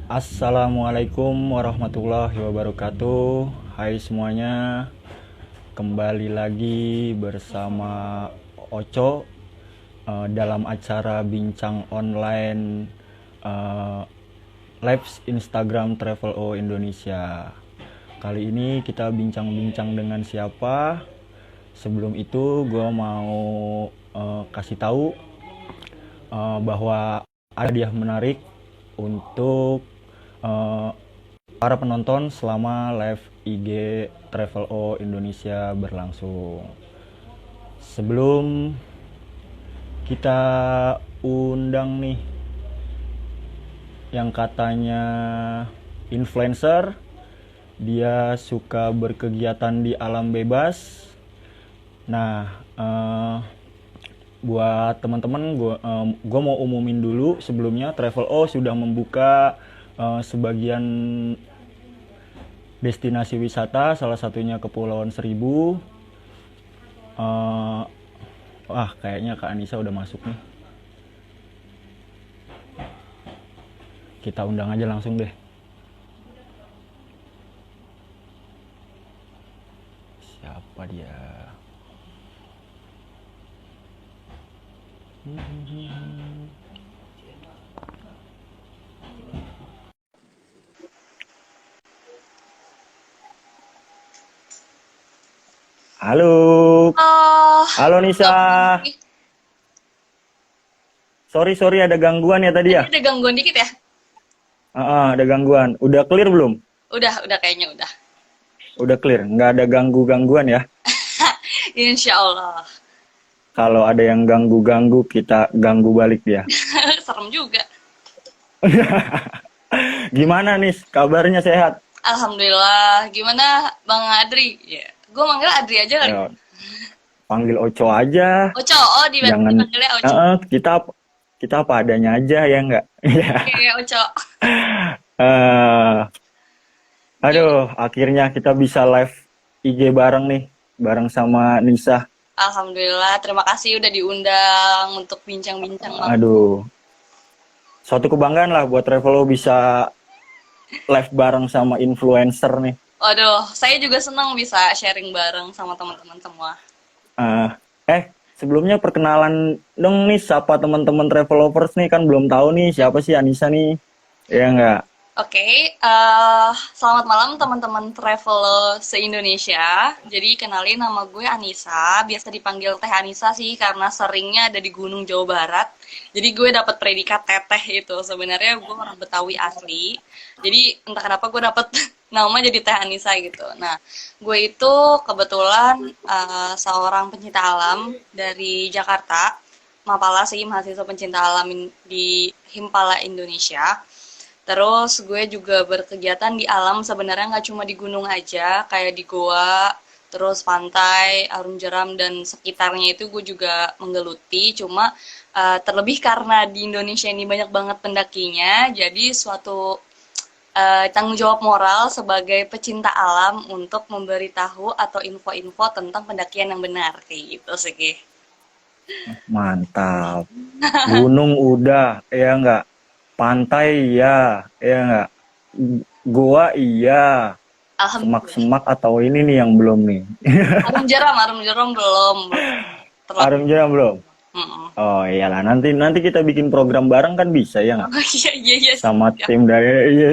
Assalamualaikum warahmatullahi wabarakatuh. Hai semuanya, kembali lagi bersama Oco dalam acara bincang online eh, live Instagram Travel O Indonesia. Kali ini kita bincang-bincang dengan siapa? Sebelum itu gue mau kasih tahu bahwa ada hadiah menarik untuk eh, para penonton selama live IG Travel O Indonesia berlangsung. Sebelum kita undang nih yang katanya influencer, dia suka berkegiatan di alam bebas. Nah, buat teman-teman, gue mau umumin dulu sebelumnya Travel O sudah membuka sebagian destinasi wisata, salah satunya Kepulauan Seribu. Kayaknya Kak Anissa udah masuk nih. Kita undang aja langsung deh. Siapa dia? Halo. Oh, Halo Nisa. Sorry ada gangguan ya tadi ya? ada gangguan dikit ya? Ada gangguan. Udah clear belum? Udah kayaknya udah. Udah clear. Nggak ada gangguan ya? Insya Allah. Kalau ada yang ganggu-ganggu, kita ganggu balik dia. Serem juga. Gimana nih? Kabarnya sehat? Alhamdulillah. Gimana Bang Adri? Ya, gue manggil Adri aja kali. Ya, panggil Oco aja. Oco, Jangan. dipanggilnya Oco. Kita apa adanya aja ya nggak? Oke, Oco. Akhirnya kita bisa live IG bareng nih, bareng sama Nisa. Alhamdulillah. Terima kasih udah diundang untuk bincang-bincang. Aduh, suatu kebanggaan lah buat Travel bisa live bareng sama influencer nih. Waduh, saya juga senang bisa sharing bareng sama teman-teman semua. Sebelumnya perkenalan dong nih, siapa teman-teman Travelovers nih, kan belum tahu nih siapa sih Anissa nih, ya nggak? Oke, selamat malam teman-teman traveler se-Indonesia. Jadi kenalin, nama gue Anissa, biasa dipanggil Teh Anissa sih karena seringnya ada di Gunung Jawa Barat. Jadi gue dapat predikat Teteh itu. Sebenarnya gue orang Betawi asli. Jadi entah kenapa gue dapat nama jadi Teh Anissa gitu. Nah, gue itu kebetulan seorang pencinta alam dari Jakarta, Mapala sih, mahasiswa pencinta alam di Himpala Indonesia. Terus gue juga berkegiatan di alam, sebenarnya nggak cuma di gunung aja, kayak di goa, terus pantai, Arum Jeram, dan sekitarnya itu gue juga menggeluti. Cuma terlebih karena di Indonesia ini banyak banget pendakinya, jadi suatu tanggung jawab moral sebagai pecinta alam untuk memberitahu atau info-info tentang pendakian yang benar, kayak gitu sih. Mantap. Gunung udah, ya nggak? Pantai ya nggak? Goa iya. Semak-semak atau ini nih yang belum nih? Arum Jeram belum. Arum Jeram belum? Oh iyalah, nanti kita bikin program bareng kan bisa ya nggak? Oh, iya. Sama tim dari iya.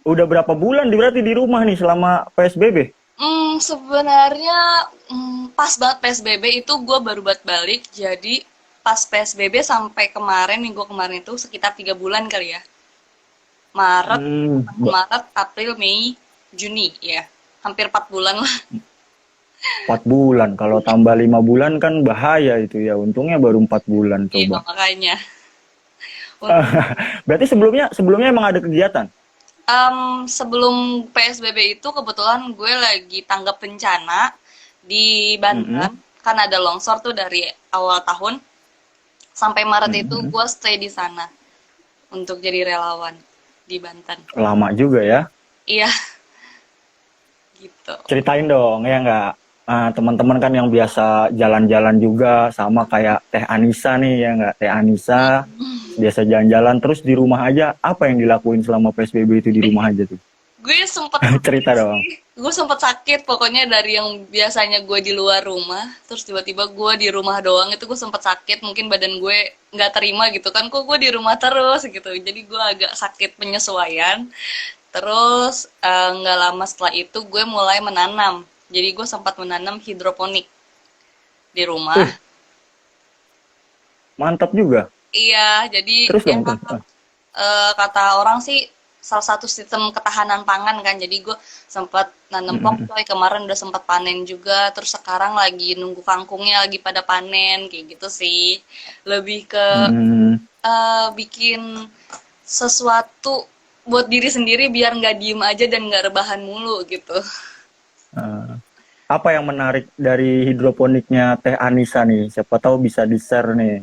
Udah berapa bulan berarti di rumah nih selama PSBB? Sebenarnya pas banget PSBB itu gue baru balik, jadi pas PSBB sampai minggu kemarin itu sekitar 3 bulan kali ya. Maret, April, Mei, Juni ya. Hampir 4 bulan lah. 4 bulan, kalau tambah 5 bulan kan bahaya itu ya. Untungnya baru 4 bulan coba. Iya, makanya. Berarti sebelumnya emang ada kegiatan? Sebelum PSBB itu kebetulan gue lagi tanggap bencana di Banten. Kan ada longsor tuh dari awal tahun. Sampai Maret itu gue stay di sana untuk jadi relawan di Banten. Lama juga ya? Iya, gitu. Ceritain dong ya nggak? Teman-teman kan yang biasa jalan-jalan juga sama kayak Teh Anissa nih ya nggak? Teh Anissa Biasa jalan-jalan terus di rumah aja. Apa yang dilakuin selama PSBB itu di rumah aja tuh? Gue sempet Cerita sakit dong. sih. Gue sempet sakit pokoknya dari yang biasanya gue di luar rumah, terus tiba-tiba gue di rumah doang itu gue sempet sakit. Mungkin badan gue nggak terima gitu kan, kok gue di rumah terus gitu. Jadi gue agak sakit penyesuaian. Terus nggak lama setelah itu gue mulai menanam. Jadi gue sempat menanam hidroponik di rumah. Mantap juga. Iya, jadi Terus ya dong, terus. kata orang sih salah satu sistem ketahanan pangan kan. Jadi gue sempat nanam pokcoy kemarin udah sempat panen juga. Terus sekarang lagi nunggu kangkungnya lagi pada panen kayak gitu sih. Lebih ke Hmm, bikin sesuatu buat diri sendiri biar nggak diem aja dan nggak rebahan mulu gitu. eh, apa yang menarik dari hidroponiknya Teh Anissa nih? Siapa tahu bisa di-share nih.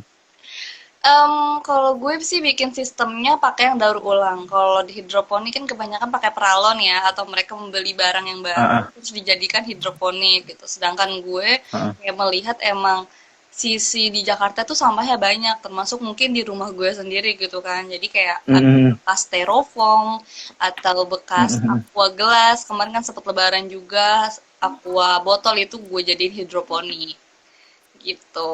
Kalau gue sih bikin sistemnya pakai yang daur ulang. Kalau di hidroponik kan kebanyakan pakai peralon ya, atau mereka membeli barang yang baru Ah, terus dijadikan hidroponik gitu. Sedangkan gue ah. kayak melihat emang sisi di Jakarta tuh sampahnya banyak, termasuk mungkin di rumah gue sendiri gitu kan. Jadi kayak ada Hmm, bekas styrofoam atau bekas hmm. aqua gelas. Kemarin kan sempet lebaran juga, aqua botol itu gue jadiin hidroponik gitu.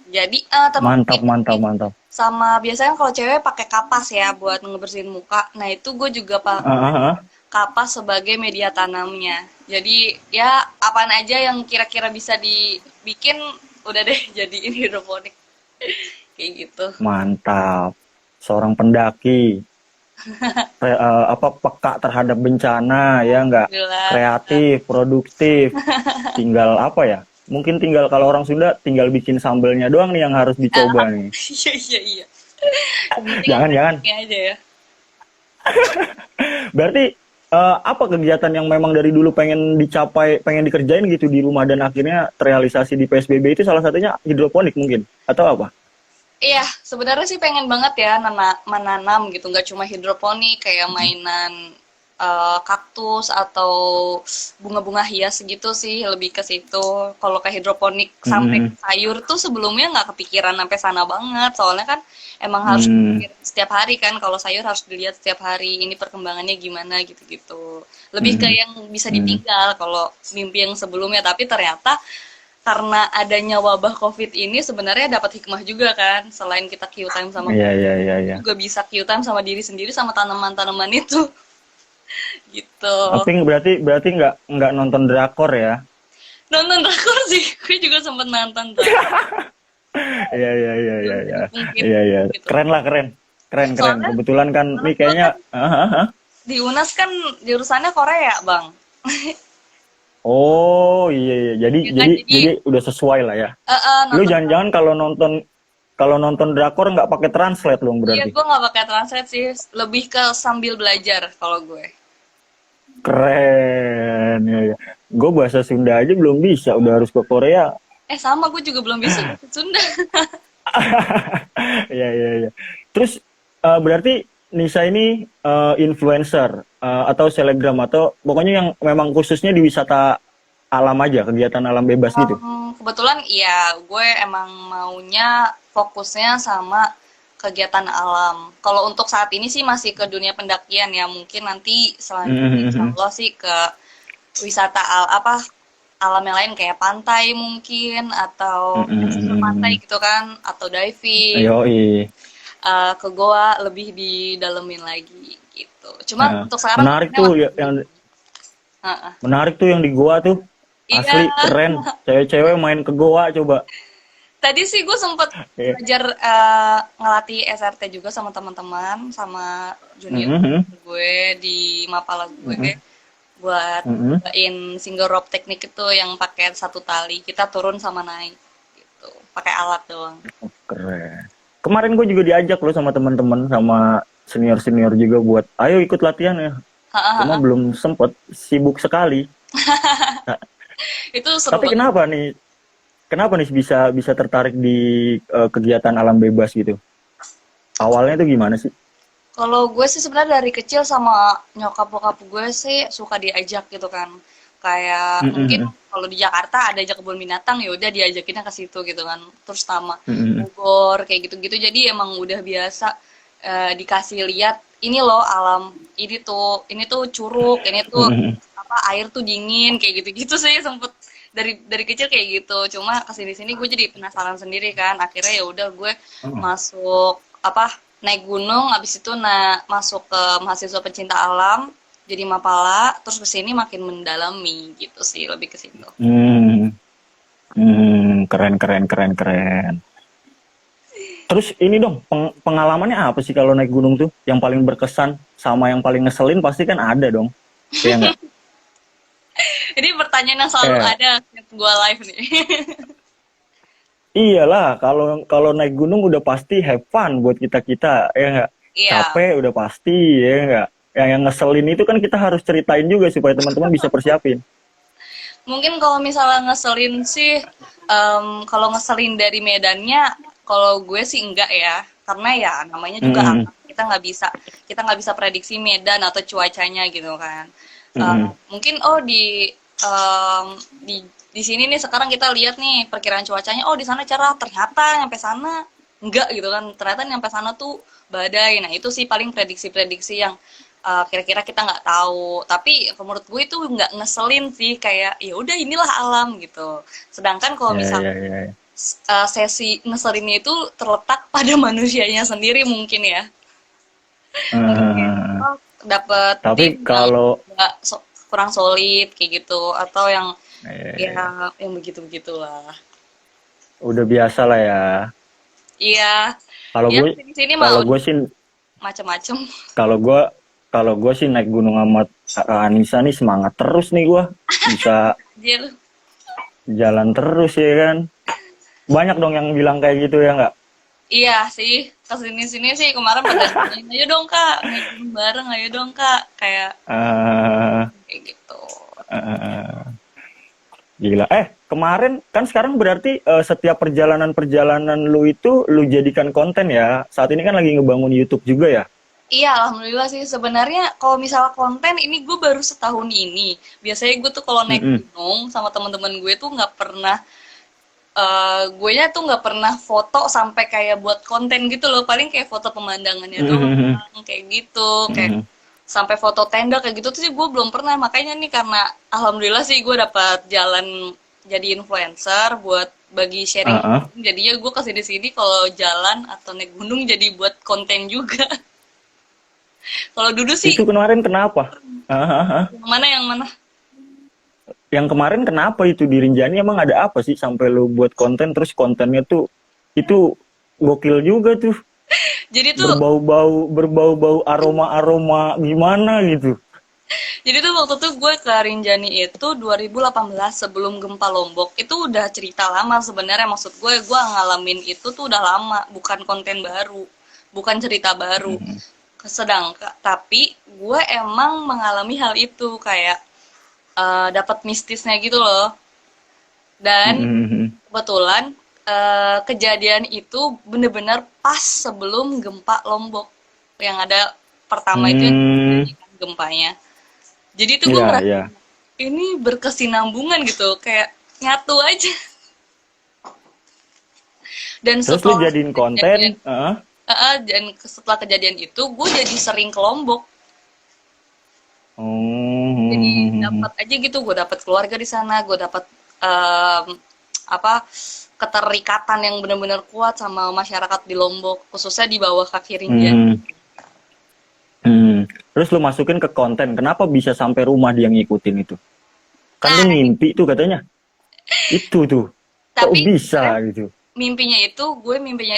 Jadi termasuk Mantap, mantap, ini mantap. sama biasanya kalau cewek pakai kapas ya buat ngebersihin muka. Nah, itu gue juga Ah, pakai ah, ah. kapas sebagai media tanamnya. Jadi ya apaan aja yang kira-kira bisa dibikin udah deh jadiin hidroponik kayak gitu. Mantap. Seorang pendaki. Apa peka terhadap bencana ya nggak, Alhamdulillah. kreatif, produktif, tinggal apa ya, mungkin tinggal kalau orang Sunda tinggal bikin sambelnya doang nih yang harus dicoba nih. Iya iya iya. Yang penting Jangan praktiknya aja ya. berarti apa kegiatan yang memang dari dulu pengen dicapai, pengen dikerjain gitu di rumah dan akhirnya terrealisasi di PSBB itu salah satunya hidroponik mungkin atau apa? Iya, sebenarnya sih pengen banget ya menanam gitu, nggak cuma hidroponik kayak mainan kaktus atau bunga-bunga hias gitu sih, lebih ke situ. Kalau kayak hidroponik sampai Hmm, ke sayur tuh sebelumnya nggak kepikiran sampai sana banget, soalnya kan emang harus hmm, dipikir setiap hari kan, kalau sayur harus dilihat setiap hari, ini perkembangannya gimana gitu-gitu. Lebih ke hmm, yang bisa hmm. ditinggal kalau mimpi yang sebelumnya, tapi ternyata karena adanya wabah COVID ini sebenarnya dapat hikmah juga kan. Selain kita Q time sama Iya, iya, keluarga, iya, kita iya. juga bisa Q time sama diri sendiri sama tanaman-tanaman itu. Gitu. Tapi berarti berarti nggak nonton drakor ya? Nonton drakor sih, gue juga sempet nonton drakor. Iya, iya, iya, iya, Belum iya, mungkin iya, iya. gitu. Keren lah, keren, keren, keren. Soalnya Kebetulan kan menurut nih gue kayaknya, kan ah, ah, ah. di UNAS kan jurusannya Korea, Bang. Oh iya, iya. Jadi Ya kan, jadi jadi jadi udah sesuai lah ya. Lu nonton. jangan-jangan kalau nonton drakor nggak pakai translate dong Iya, berarti. gue nggak pakai translate sih, lebih ke sambil belajar kalau gue. Keren ya, ya. Gue bahasa Sunda aja belum bisa, udah harus ke Korea. Sama gue juga belum bisa bahasa Sunda. Iya, iya, iya. Terus berarti Nisa ini influencer atau selebgram atau pokoknya yang memang khususnya di wisata alam aja, kegiatan alam bebas gitu. Kebetulan ya gue emang maunya fokusnya sama kegiatan alam. Kalau untuk saat ini sih masih ke dunia pendakian ya. Mungkin nanti selanjutnya insya Mhm, Allah sih ke wisata alam yang lain kayak pantai mungkin atau mhm, mhm, eksplor pantai mhm. gitu kan atau diving Yoi. ke goa lebih didalemin lagi gitu. Cuman Nah, untuk sekarang menarik fokusnya tuh masih ya, di yang Heeh. menarik tuh yang di Goa tuh. Iya, Asli keren. Cewek-cewek main ke Goa coba. tadi sih gue sempet Iya. belajar ngelatih SRT juga sama teman-teman, sama junior Mhm, gue di Mapala mhm, gue buat mhm. nyobain single rope teknik itu yang pakai satu tali. Kita turun sama naik gitu, pakai alat doang. Keren. Kemarin gue juga diajak loh sama teman-teman, sama senior-senior juga buat, ayo ikut latihan ya. Cuma Hahaha. belum sempet, sibuk sekali. Nah, Itu seru tapi banget. kenapa nih? Kenapa nih bisa bisa tertarik di kegiatan alam bebas gitu? Awalnya tuh gimana sih? Kalau gue sih sebenarnya dari kecil sama nyokap bokap gue sih suka diajak gitu kan. Kayak mungkin Mm-mm. kalau di Jakarta ada aja kebun binatang, ya udah diajakinnya ke situ gitu kan. Terus sama Mm-mm. Bogor kayak gitu-gitu. Jadi emang udah biasa dikasih lihat ini loh alam, ini tuh curug, ini tuh Mm-mm. apa air tuh dingin kayak gitu-gitu sih sempet dari kecil kayak gitu. Cuma kesini sini gue jadi penasaran sendiri kan. Akhirnya ya udah gue Oh. masuk apa naik gunung, abis itu masuk ke mahasiswa pecinta alam jadi Mapala, terus kesini makin mendalami gitu sih, lebih ke situ. Hmm. Keren, keren, keren, keren. Terus ini dong, pengalamannya apa sih kalau naik gunung tuh? Yang paling berkesan sama yang paling ngeselin pasti kan ada dong. Iya nggak? Ini pertanyaan yang selalu Eh, ada setiap gue live nih. iyalah, kalau kalau naik gunung udah pasti have fun buat kita-kita, ya nggak? Iya, Capek udah pasti, ya nggak? Yang ngeselin itu kan kita harus ceritain juga supaya teman-teman bisa persiapin. mungkin kalau misalnya ngeselin sih, kalau ngeselin dari medannya, kalau gue sih enggak ya, karena ya namanya juga Mm-mm. alam, kita nggak bisa prediksi medan atau cuacanya gitu kan. Mm-mm. Mungkin di sini nih sekarang kita lihat nih perkiraan cuacanya, oh di sana cerah, ternyata nyampe sana enggak gitu kan, ternyata nyampe sana tuh badai. Nah itu sih paling prediksi-prediksi yang kira-kira kita nggak tahu. Tapi menurut gue itu nggak ngeselin sih, kayak ya udah inilah alam gitu. Sedangkan kalau Ya, misal ya, ya. sesi ngeselinnya itu terletak pada manusianya sendiri mungkin ya. Mungkin kayak Eh, oh, dapet tapi tim yang kalau nggak kurang solid kayak gitu, atau yang ya eh, yang begitu-begitulah. udah biasa lah ya. Iya, Kalau ya gue, sini-sini mah kalau udah gue sih, macem-macem. kalau gue, kalau gue sih naik gunung sama Anissa nih semangat terus nih gue. Bisa Anjir. jalan terus ya kan. Banyak dong yang bilang kayak gitu ya nggak? Iya sih, kesini-sini sih kemarin pada nanyain, ayo dong kak, naik gunung bareng, ayo dong kak, kayak Eh, kayak gitu. eh, gila. Kemarin kan sekarang berarti setiap perjalanan-perjalanan lu itu lu jadikan konten ya. Saat ini kan lagi ngebangun YouTube juga ya. Iya, alhamdulillah sih. Sebenarnya kalau misalnya konten ini gue baru setahun ini. Biasanya gue tuh kalau naik Mm-mm. gunung sama teman-teman gue tuh nggak pernah, gue nya tuh nggak pernah foto sampai kayak buat konten gitu loh. Paling kayak foto pemandangannya Mm-mm. doang, kayak gitu. Kayak Mm-mm. sampai foto tenda kayak gitu tuh sih gue belum pernah. Makanya nih karena alhamdulillah sih gue dapat jalan jadi influencer buat bagi sharing. Ah, ah. Jadinya gue kesini sini kalau jalan atau naik gunung jadi buat konten juga. Kalau dulu sih Itu kemarin kenapa? Ah, ah, ah. yang mana yang mana? Yang kemarin kenapa itu di Rinjani emang ada apa sih sampai lu buat konten terus kontennya tuh itu gokil juga tuh, Jadi tuh berbau-bau aroma-aroma gimana gitu. jadi tuh waktu tuh gue ke Rinjani itu 2018 sebelum gempa Lombok. Itu udah cerita lama sebenarnya, maksud gue ngalamin itu tuh udah lama, bukan konten baru, bukan cerita baru. Mm-mm. Sedangkan tapi gue emang mengalami hal itu kayak dapat mistisnya gitu loh. Dan Mm-mm. kebetulan kejadian itu bener-bener pas sebelum gempa Lombok yang ada pertama itu yang Hmm, terjadi kan gempanya. Jadi itu gue iya, ngerasa iya. ini berkesinambungan gitu, kayak nyatu aja. Dan Terus lu setelah jadiin kejadian, konten, setelah kejadian itu, gue jadi sering ke Lombok. Jadi oh, dapat aja gitu, gue dapat keluarga di sana, gue dapat em, apa keterikatan yang benar-benar kuat sama masyarakat di Lombok, khususnya di bawah kaki Rinjani. hmm, hmm. Terus lu masukin ke konten, kenapa bisa sampai rumah dia ngikutin itu? Kan lu Nah, ngimpi tuh katanya. Itu tuh, kok tapi sebenarnya bisa gitu? mimpinya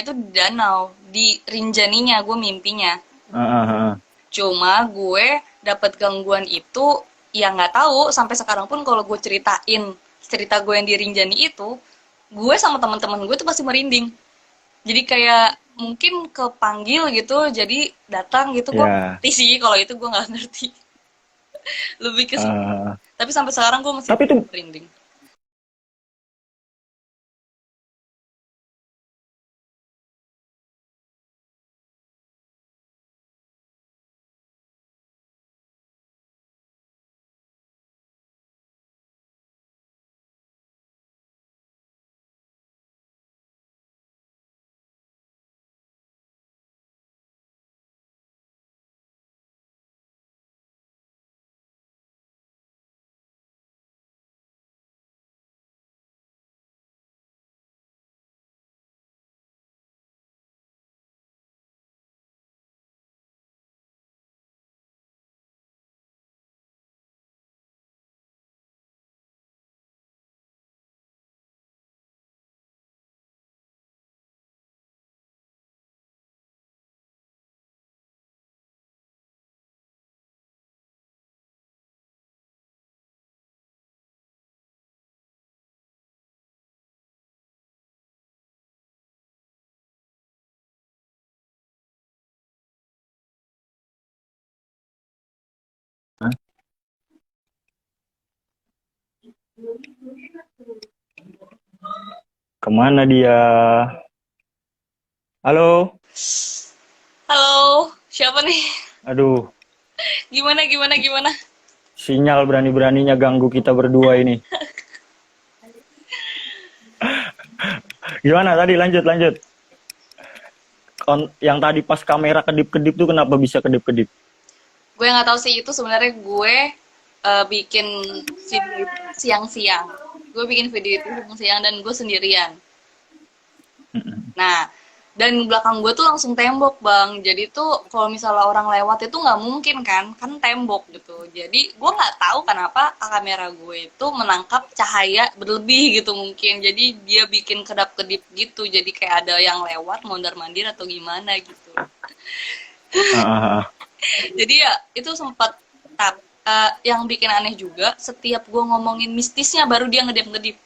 itu di danau, di Rinjaninya gue mimpinya. Ah, ah, ah. Cuma gue dapat gangguan itu ya nggak tahu sampai sekarang pun kalau gue ceritain cerita gue yang di Rinjani itu, gue sama teman-teman gue tuh pasti merinding. Jadi kayak mungkin kepanggil gitu, jadi datang gitu gue Ya, ngerti sih kalau itu gue nggak ngerti. Lebih ke situ. ah. Tapi sampai sekarang gue masih Tapi tuh merinding. Kemana dia? Halo? Halo, siapa nih? Aduh, Gimana, gimana, gimana? sinyal berani-beraninya ganggu kita berdua ini. Gimana tadi? Lanjut, lanjut. Yang tadi pas kamera kedip-kedip tuh kenapa bisa kedip-kedip? Gue nggak tahu sih itu sebenarnya gue bikin video itu siang-siang. Gue bikin video itu siang-siang dan gue sendirian. Nah, dan belakang gue tuh langsung tembok bang. Jadi tuh kalau misalnya orang lewat itu nggak mungkin kan tembok gitu. Jadi gue nggak tahu kenapa kamera gue itu menangkap cahaya berlebih gitu mungkin. Jadi dia bikin kedap-kedip gitu. Jadi kayak ada yang lewat mondar-mandir atau gimana gitu. Ah, Jadi ya itu sempat yang bikin aneh juga setiap gue ngomongin mistisnya baru dia ngedip-ngedip.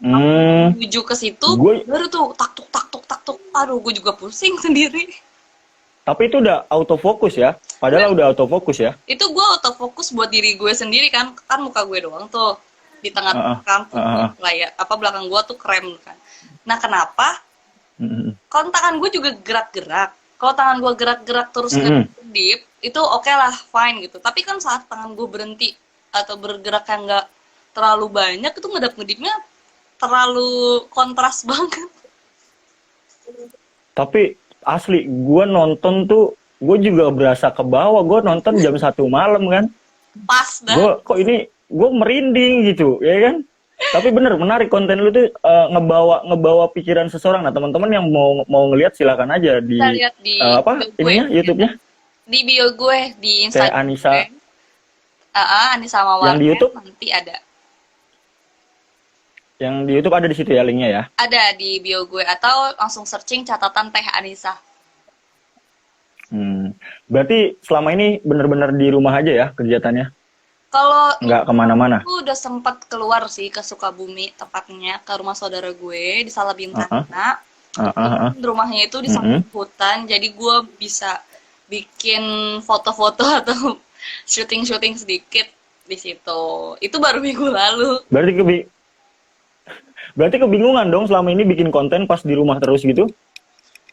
hmm, Menuju ke situ gue, baru tuh tak tuk tak tuk tak tuk. Aduh, gue juga pusing sendiri. tapi itu udah autofocus ya? Padahal udah autofocus ya? Itu gue autofokus buat diri gue sendiri kan muka gue doang tuh di tengah Ah, kan tuh ah, layar apa belakang gue tuh krem kan. Nah kenapa mm, kalau tangan gue juga gerak-gerak, kalau tangan gue gerak-gerak terus mm, mm. ngedip itu oke lah fine gitu, tapi kan saat tangan gue berhenti atau bergerak yang nggak terlalu banyak itu ngedip-ngedipnya terlalu kontras banget. Tapi asli, gue nonton tuh, gue juga berasa ke bawah. Gue nonton jam 1 malam kan. Pas dah. Gue merinding gitu, ya kan? Tapi bener, menarik konten lu tuh ngebawa pikiran seseorang. Nah, teman-teman yang mau ngelihat silakan aja di Kita lihat di apa bio gue, ininya YouTube-nya. di bio gue di Teh Instagram Anissa gue. Anissa yang di Mawarnya YouTube, nanti ada. ada di situ ya linknya ya. Ada di bio gue atau langsung searching catatan Teh Anissa. Berarti selama ini bener-bener di rumah aja ya kegiatannya, Kalau nggak kemana-mana. aku udah sempat keluar sih ke Sukabumi, tepatnya ke rumah saudara gue di Salabintana. Rumahnya itu di samping hutan, jadi gue bisa bikin foto-foto atau syuting-syuting sedikit di situ. Itu baru minggu lalu. Berarti kebingungan dong selama ini bikin konten pas di rumah terus gitu.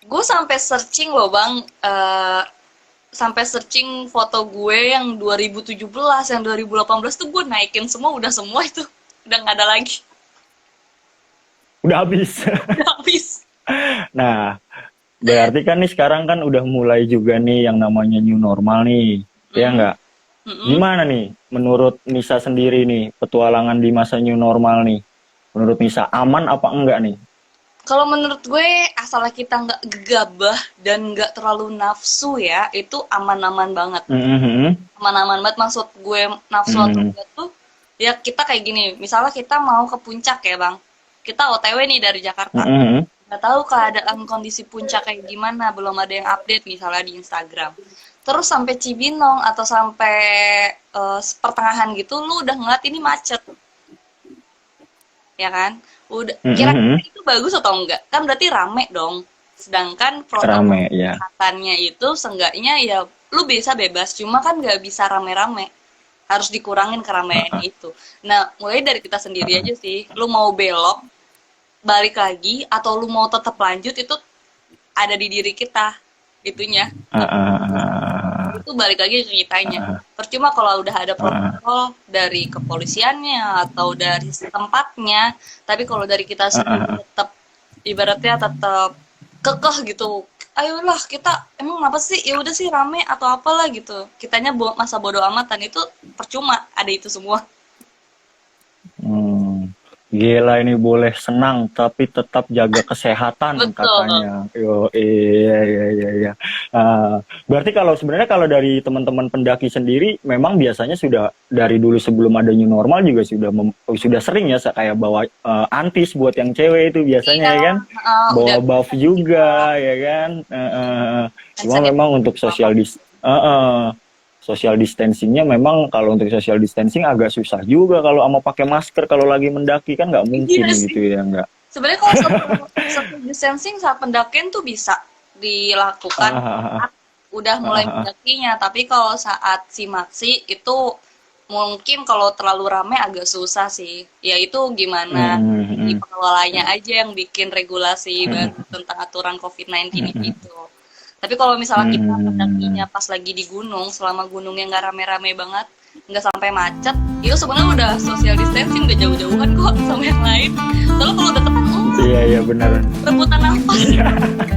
Gue sampai searching loh bang, sampai searching foto gue yang 2017, yang 2018 tuh gue naikin semua, udah semua itu. Udah nggak ada lagi. Udah habis. Udah habis. Nah, berarti kan nih sekarang kan udah mulai juga nih yang namanya new normal nih. Ya nggak? Gimana nih menurut Nisa sendiri nih petualangan di masa new normal nih? Menurut Nisa aman apa enggak nih? Kalau menurut gue, asal kita nggak gegabah dan nggak terlalu nafsu ya, itu aman-aman banget. Aman-aman banget, maksud gue nafsu atau enggak tuh, ya kita kayak gini, misalnya kita mau ke puncak ya bang, kita OTW nih dari Jakarta, nggak tahu keadaan kondisi puncak kayak gimana, belum ada yang update misalnya di Instagram. Terus sampai Cibinong atau sampai pertengahan gitu, lu udah ngeliat ini macet. Ya kan? Udah kira-kira itu bagus atau enggak? Kan berarti rame dong. Sedangkan protokol kesehatannya itu seenggaknya ya lu bisa bebas, cuma kan nggak bisa rame-rame. Harus dikurangin keramaian itu. Nah, mulai dari kita sendiri aja sih. Lu mau belok, balik lagi, atau lu mau tetap lanjut itu ada di diri kita. Itunya. Itu balik lagi ke kitanya. Percuma kalau udah ada protokol dari kepolisiannya atau dari tempatnya, tapi kalau dari kita sendiri tetap ibaratnya tetap kekeh gitu. Ayolah kita emang apa sih? Ya udah sih rame atau apalah gitu. Kitanya masa bodo amatan itu percuma ada itu semua. Gila ini boleh senang tapi tetap jaga kesehatan. Betul. Katanya. Iya. Berarti sebenarnya kalau dari teman-teman pendaki sendiri memang biasanya sudah dari dulu sebelum ada new normal juga sudah sering ya kayak bawa antis buat yang cewek itu biasanya ya kan. Bawa buff juga ya kan. Cuma memang untuk social distancingnya memang kalau untuk social distancing agak susah juga kalau sama pakai masker kalau lagi mendaki kan nggak mungkin gitu ya nggak. Sebenarnya kalau social distancing saat pendakian tuh bisa dilakukan udah mulai mendakinya, tapi kalau saat simaksi itu mungkin kalau terlalu rame agak susah sih. Ya itu gimana di Hmm. pengelolanya aja yang bikin regulasi baru tentang aturan COVID-19 itu. Tapi kalau misalnya kita Hmm. mendakinya pas lagi di gunung, selama gunungnya nggak rame-rame banget, nggak sampai macet, itu sebenarnya udah social distancing, udah jauh-jauhan kok sama yang lain. Soalnya kalau deketan, Iya, iya benar. rebutan nafas.